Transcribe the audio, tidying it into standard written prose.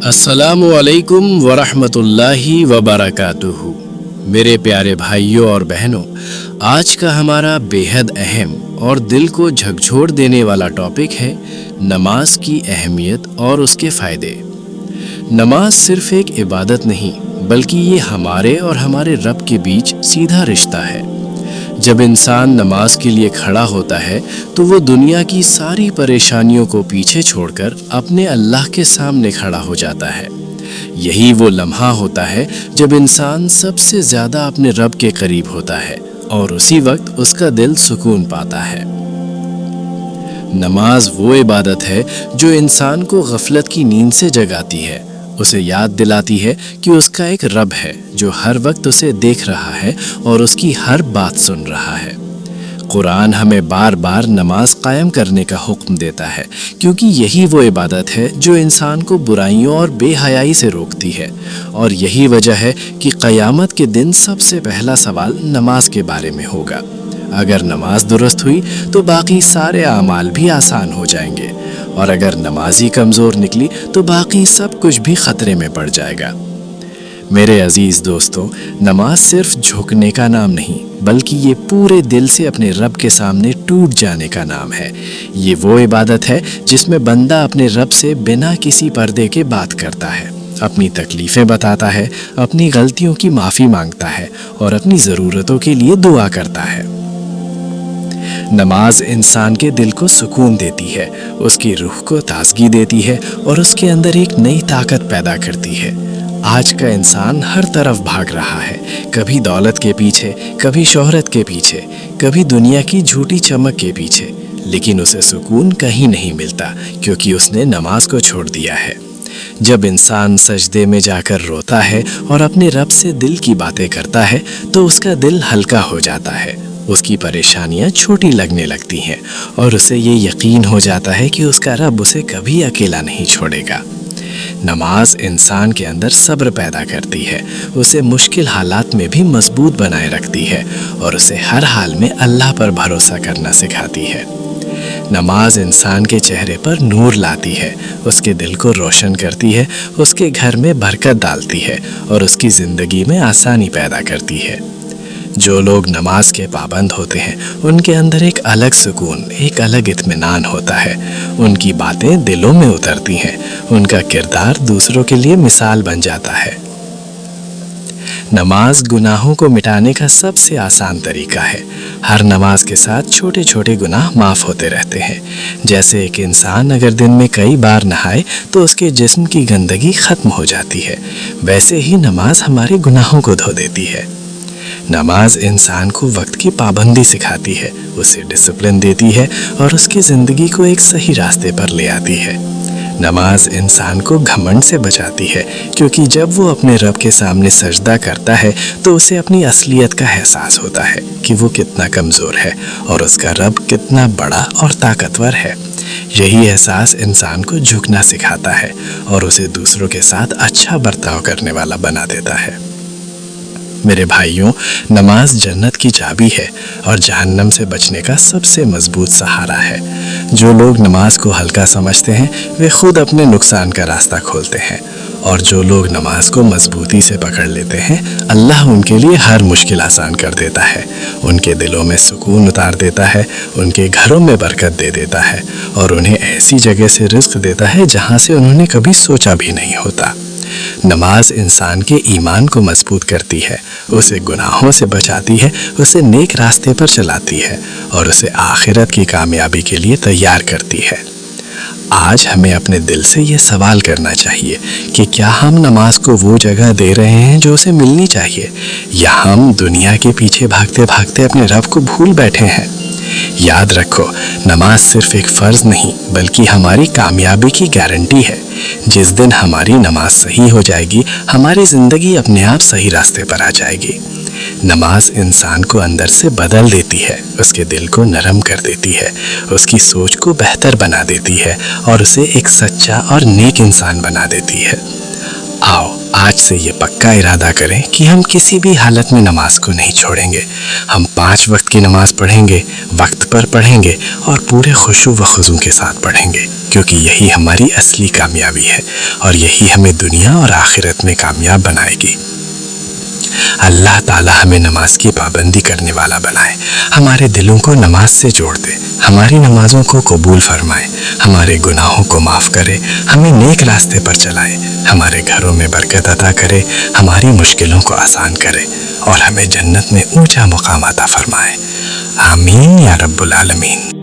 अस्सलामु अलैकुम वरहमतुल्लाहि वबरकातुहू। मेरे प्यारे भाइयों और बहनों, आज का हमारा बेहद अहम और दिल को झकझोर देने वाला टॉपिक है नमाज की अहमियत और उसके फ़ायदे। नमाज सिर्फ एक इबादत नहीं बल्कि ये हमारे और हमारे रब के बीच सीधा रिश्ता है। जब इंसान नमाज के लिए खड़ा होता है तो वो दुनिया की सारी परेशानियों को पीछे छोड़कर अपने अल्लाह के सामने खड़ा हो जाता है। यही वो लम्हा होता है जब इंसान सबसे ज़्यादा अपने रब के करीब होता है और उसी वक्त उसका दिल सुकून पाता है। नमाज वो इबादत है जो इंसान को गफलत की नींद से जगाती है, उसे याद दिलाती है कि उसका एक रब है जो हर वक्त उसे देख रहा है और उसकी हर बात सुन रहा है। कुरान हमें बार बार नमाज कायम करने का हुक्म देता है क्योंकि यही वो इबादत है जो इंसान को बुराइयों और बेहयाई से रोकती है, और यही वजह है कि क़यामत के दिन सबसे पहला सवाल नमाज के बारे में होगा। अगर नमाज दुरुस्त हुई तो बाकी सारे अमाल भी आसान हो जाएंगे, और अगर नमाजी कमज़ोर निकली तो बाकी सब कुछ भी ख़तरे में पड़ जाएगा। मेरे अजीज़ दोस्तों, नमाज सिर्फ झुकने का नाम नहीं बल्कि ये पूरे दिल से अपने रब के सामने टूट जाने का नाम है। ये वो इबादत है जिसमें बंदा अपने रब से बिना किसी पर्दे के बात करता है, अपनी तकलीफ़ें बताता है, अपनी गलतियों की माफ़ी मांगता है और अपनी ज़रूरतों के लिए दुआ करता है। नमाज इंसान के दिल को सुकून देती है, उसकी रूह को ताजगी देती है और उसके अंदर एक नई ताकत पैदा करती है। आज का इंसान हर तरफ भाग रहा है, कभी दौलत के पीछे, कभी शोहरत के पीछे, कभी दुनिया की झूठी चमक के पीछे, लेकिन उसे सुकून कहीं नहीं मिलता क्योंकि उसने नमाज को छोड़ दिया है। जब इंसान सजदे में जाकर रोता है और अपने रब से दिल की बातें करता है तो उसका दिल हल्का हो जाता है, उसकी परेशानियां छोटी लगने लगती हैं और उसे ये यकीन हो जाता है कि उसका रब उसे कभी अकेला नहीं छोड़ेगा। नमाज इंसान के अंदर सब्र पैदा करती है, उसे मुश्किल हालात में भी मजबूत बनाए रखती है और उसे हर हाल में अल्लाह पर भरोसा करना सिखाती है। नमाज इंसान के चेहरे पर नूर लाती है, उसके दिल को रोशन करती है, उसके घर में बरकत डालती है और उसकी ज़िंदगी में आसानी पैदा करती है। जो लोग नमाज के पाबंद होते हैं उनके अंदर एक अलग सुकून, एक अलग इत्मीनान होता है। उनकी बातें दिलों में उतरती हैं, उनका किरदार दूसरों के लिए मिसाल बन जाता है। नमाज गुनाहों को मिटाने का सबसे आसान तरीका है। हर नमाज के साथ छोटे छोटे गुनाह माफ़ होते रहते हैं। जैसे एक इंसान अगर दिन में कई बार नहाए तो उसके जिस्म की गंदगी ख़त्म हो जाती है, वैसे ही नमाज हमारे गुनाहों को धो देती है। नमाज इंसान को वक्त की पाबंदी सिखाती है, उसे डिसिप्लिन देती है और उसकी ज़िंदगी को एक सही रास्ते पर ले आती है। नमाज इंसान को घमंड से बचाती है क्योंकि जब वो अपने रब के सामने सजदा करता है तो उसे अपनी असलियत का एहसास होता है कि वो कितना कमज़ोर है और उसका रब कितना बड़ा और ताकतवर है। यही एहसास इंसान को झुकना सिखाता है और उसे दूसरों के साथ अच्छा बर्ताव करने वाला बना देता है। मेरे भाइयों, नमाज जन्नत की चाबी है और जहन्नम से बचने का सबसे मजबूत सहारा है। जो लोग नमाज को हल्का समझते हैं वे खुद अपने नुकसान का रास्ता खोलते हैं, और जो लोग नमाज को मजबूती से पकड़ लेते हैं अल्लाह उनके लिए हर मुश्किल आसान कर देता है, उनके दिलों में सुकून उतार देता है, उनके घरों में बरकत दे देता है और उन्हें ऐसी जगह से रिज़्क देता है जहाँ से उन्होंने कभी सोचा भी नहीं होता। नमाज इंसान के ईमान को मजबूत करती है, उसे गुनाहों से बचाती है, उसे नेक रास्ते पर चलाती है और उसे आखिरत की कामयाबी के लिए तैयार करती है। आज हमें अपने दिल से ये सवाल करना चाहिए कि क्या हम नमाज को वो जगह दे रहे हैं जो उसे मिलनी चाहिए, या हम दुनिया के पीछे भागते भागते अपने रब को भूल बैठे हैं। याद रखो, नमाज सिर्फ एक फ़र्ज़ नहीं बल्कि हमारी कामयाबी की गारंटी है। जिस दिन हमारी नमाज सही हो जाएगी हमारी ज़िंदगी अपने आप सही रास्ते पर आ जाएगी। नमाज इंसान को अंदर से बदल देती है, उसके दिल को नरम कर देती है, उसकी सोच को बेहतर बना देती है और उसे एक सच्चा और नेक इंसान बना देती है। आओ आज से ये पक्का इरादा करें कि हम किसी भी हालत में नमाज को नहीं छोड़ेंगे। हम 5 वक्त की नमाज पढ़ेंगे, वक्त पर पढ़ेंगे और पूरे खुशू व खुजू के साथ पढ़ेंगे, क्योंकि यही हमारी असली कामयाबी है और यही हमें दुनिया और आखिरत में कामयाब बनाएगी। अल्लाह ताला हमें नमाज की पाबंदी करने वाला बनाए, हमारे दिलों को नमाज से जोड़ दे, हमारी नमाजों को कबूल फरमाए, हमारे गुनाहों को माफ़ करे, हमें नेक रास्ते पर चलाए, हमारे घरों में बरकत अता करे, हमारी मुश्किलों को आसान करे और हमें जन्नत में ऊंचा मुकाम अता फरमाए। आमीन या रब्बुल आलमीन।